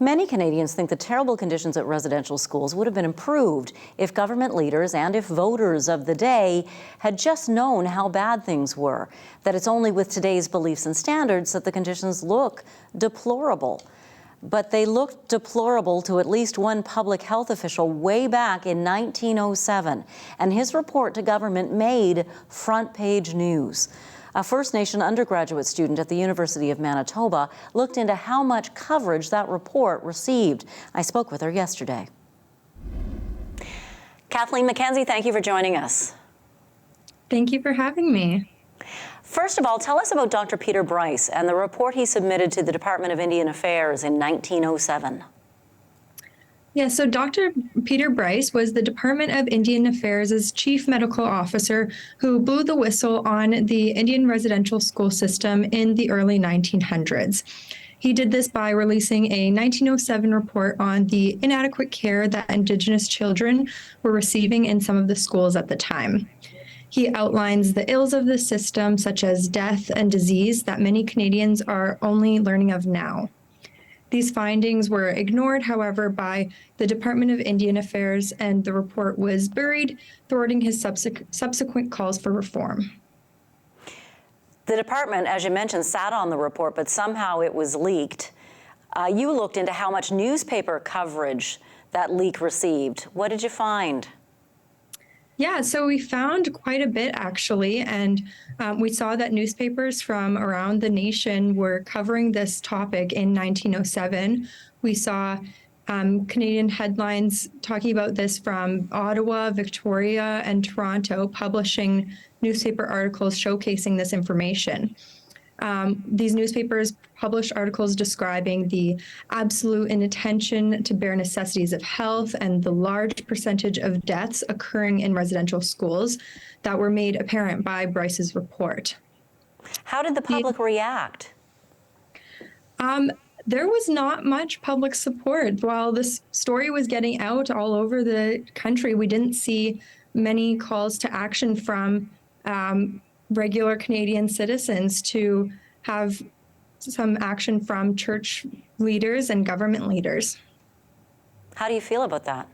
Many Canadians think the terrible conditions at residential schools would have been improved if government leaders and if voters of the day had just known how bad things were, that it's only with today's beliefs and standards that the conditions look deplorable. But they looked deplorable to at least one public health official way back in 1907, and his report to government made front-page news. A First Nation undergraduate student at the University of Manitoba looked into how much coverage that report received. I spoke with her yesterday. Kathleen McKenzie, thank you for joining us. Thank you for having me. First of all, tell us about Dr. Peter Bryce and the report he submitted to the Department of Indian Affairs in 1907. Yeah, so Dr. Peter Bryce was the Department of Indian Affairs' chief medical officer who blew the whistle on the Indian residential school system in the early 1900s. He did this by releasing a 1907 report on the inadequate care that Indigenous children were receiving in some of the schools at the time. He outlines the ills of the system, such as death and disease, that many Canadians are only learning of now. These findings were ignored, however, by the Department of Indian Affairs, and the report was buried, thwarting his subsequent calls for reform. The department, as you mentioned, sat on the report, but somehow it was leaked. You looked into how much newspaper coverage that leak received. What did you find? Yeah, so we found quite a bit, actually, and we saw that newspapers from around the nation were covering this topic in 1907. We saw Canadian headlines talking about this from Ottawa, Victoria, and Toronto, publishing newspaper articles showcasing this information. These newspapers published articles describing the absolute inattention to bare necessities of health and the large percentage of deaths occurring in residential schools that were made apparent by Bryce's report. How did the public react? There was not much public support. While this story was getting out all over the country, we didn't see many calls to action from regular Canadian citizens to have some action from church leaders and government leaders. How do you feel about that?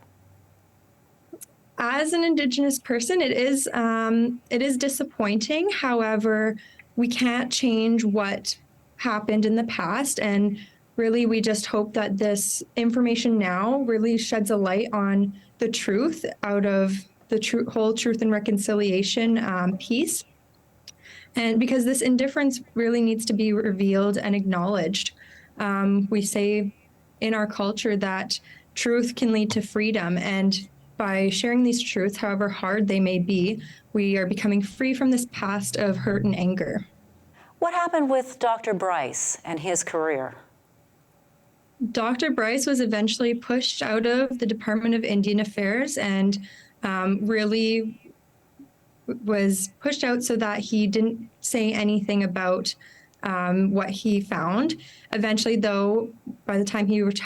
As an Indigenous person, it is disappointing. However, we can't change what happened in the past, and really we just hope that this information now really sheds a light on the truth out of the whole truth and reconciliation piece. And because this indifference really needs to be revealed and acknowledged. We say in our culture that truth can lead to freedom. And by sharing these truths, however hard they may be, we are becoming free from this past of hurt and anger. What happened with Dr. Bryce and his career? Dr. Bryce was eventually pushed out of the Department of Indian Affairs and really was pushed out so that he didn't say anything about what he found. Eventually, though, by the time he retired,